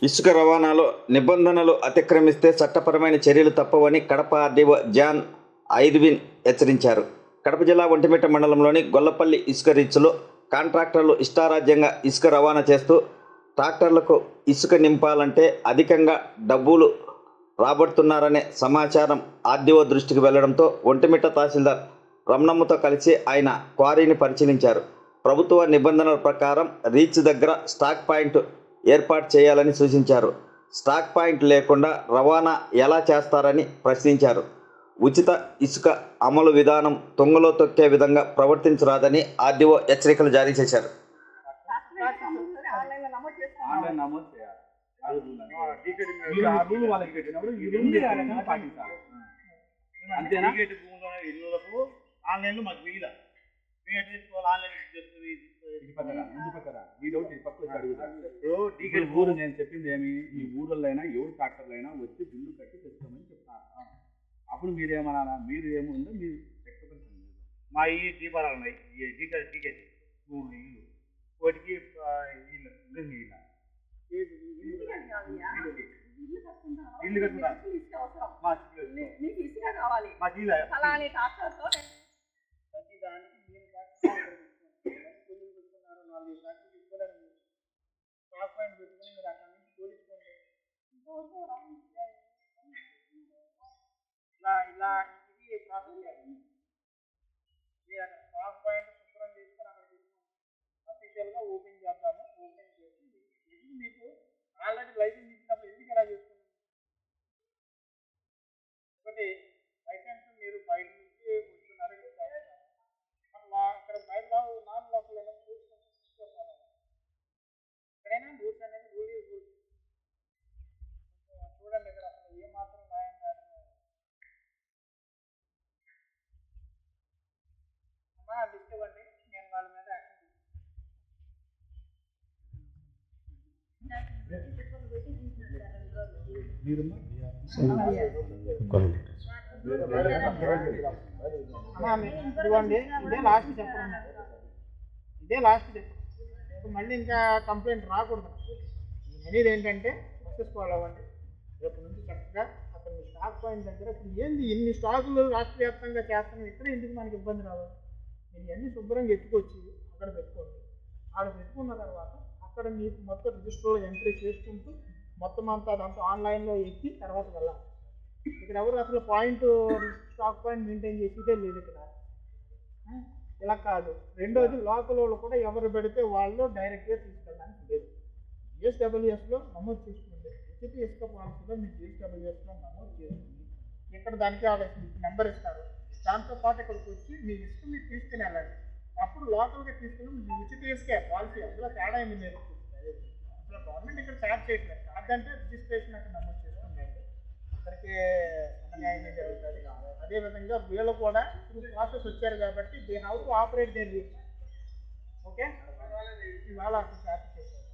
ఇసుక రవాణాలో నిబంధనలు అతిక్రమిస్తే చట్టపరమైన చర్యలు తప్పవని కడప ఆర్డీఓ జాన్ ఐర్విన్ హెచ్చరించారు. కడప జిల్లా ఒంటిమిట్ట మండలంలోని గొల్లపల్లి ఇసుక రీచ్లో కాంట్రాక్టర్లు ఇష్టారాజ్యంగా ఇసుక రవాణా చేస్తూ ట్రాక్టర్లకు ఇసుక నింపాలంటే అధికంగా డబ్బులు రాబడుతున్నారనే సమాచారం ఆర్డీఓ దృష్టికి వెళ్లడంతో ఒంటిమిట్ట తహసీల్దార్ రమణమ్మతో కలిసి ఆయన క్వారీని పరిశీలించారు. ప్రభుత్వ నిబంధనల ప్రకారం రీచ్ దగ్గర స్టాక్ పాయింట్ ఏర్పాటు చేయాలని సూచించారు. స్టాక్ పాయింట్ లేకుండా రవాణా ఎలా చేస్తారని ప్రశ్నించారు. ఉచిత ఇసుక అమలు విధానం తుంగలో తొక్కే విధంగా ప్రవర్తించరాదని ఆర్డీఓ హెచ్చరికలు జారీ చేశారు. ఊరు నేను చెప్పింది ఏమి, ఈ ఊళ్ళో ఎవరు ట్రాక్టర్లైనా వచ్చి బిల్లు కట్టి తెచ్చుకోమని చెప్తారు. అప్పుడు మీరేమన్నా మీరు ఏముందో మీరు వ్యక్తపరచండి. మా ఈ దీపారాలు ఉన్నాయి, టీకేజీ ఇల్లు వాటికి ఇల్లు కట్టుకుంటారు. ఇలా ఇది స్టాక్ పాయింట్ శుభ్రం చేసుకొని అక్కడ అఫీషియల్గా ఓపెన్ చేద్దాము. ఓపెన్ చేసి ఎందుకు మీకు ఆల్రెడీ లైసెన్స్ ఇచ్చినప్పుడు ఎందుకు ఎలా చేసుకున్నాం? ఒకటి లైసెన్స్ మీరు బయట నుంచి వస్తున్నారు, అక్కడ బయట నాన్ లోకల్ చూసుకోవాలి. ఎక్కడైనా రూల్స్ అనేది రూల్ చూడండి. ఇక్కడ అసలు ఏమాత్రం న్యాయం కాదు. లిస్ట్ ఇవ్వండి, నేను వాళ్ళ మీద యాక్షన్ ఇవ్వండి. ఇదే లాస్ట్ చెప్పండి, ఇదే లాస్ట్ చెప్పండి. మళ్ళీ ఇంకా కంప్లైంట్ రాకూడదు. అనేది ఏంటంటే ప్రాసెస్ ఫాలో అవ్వండి. రేపు నుంచి చక్కగా అక్కడ స్టాక్ పాయింట్ దగ్గర ఇప్పుడు ఏంది ఇన్ని స్టాకులు రాష్ట్ర వ్యాప్తంగా చేస్తాను, ఇక్కడ ఎందుకు మనకి ఇబ్బంది రావాలి? మీరు ఇవన్నీ శుభ్రంగా ఎత్తుకొచ్చి అక్కడ పెట్టుకోండి. అక్కడ పెట్టుకున్న తర్వాత అక్కడ మీకు మొత్తం రిజిస్టర్లో ఎంట్రీ చేసుకుంటూ మొత్తం అంతా అదంతా ఆన్లైన్లో ఎక్కి తర్వాత వెళ్ళాలి. ఇక్కడ ఎవరు అసలు పాయింట్ స్టాక్ పాయింట్ మెయింటైన్ చేసేదే లేదు ఇక్కడ. ఇలా కాదు. రెండోది లోకల్ వాళ్ళు కూడా ఎవరు పెడితే వాళ్ళు డైరెక్ట్గా తీసుకెళ్ళడానికి లేదు. జిఎస్డబ్ల్యూఎస్లో నమోదు చేసుకోండి. ఉచిత ఇసుక పాలసీలో మీరు జిఎస్డబ్ల్యూఎస్లో నమోదు చేసుకుని ఇక్కడ దానికి నెంబర్ ఇస్తారు. దాంతోపాటు ఇక్కడికి వచ్చి మీ ఇసుక మీరు తీసుకుని వెళ్ళండి. అప్పుడు లోకల్గా తీసుకుని మీ ఉచిత ఇసుక పాలసీ అందులో తేడా ఏమి లేదు. అసలు గవర్నమెంట్ ఇక్కడ ఛార్జ్ చేయట్లేదు. ఛార్జ్ అంటే రిజిస్ట్రేషన్ అక్కడ నమోదు చేసుకుంటే అందరికీ అన్యాయం జరుగుతుంది. అదేవిధంగా వీళ్ళు కూడా ప్రాసెస్ వచ్చారు కాబట్టి they how to operate their reach. Okay, ఇవాళ అసలు ఛార్జ్ చేశారు.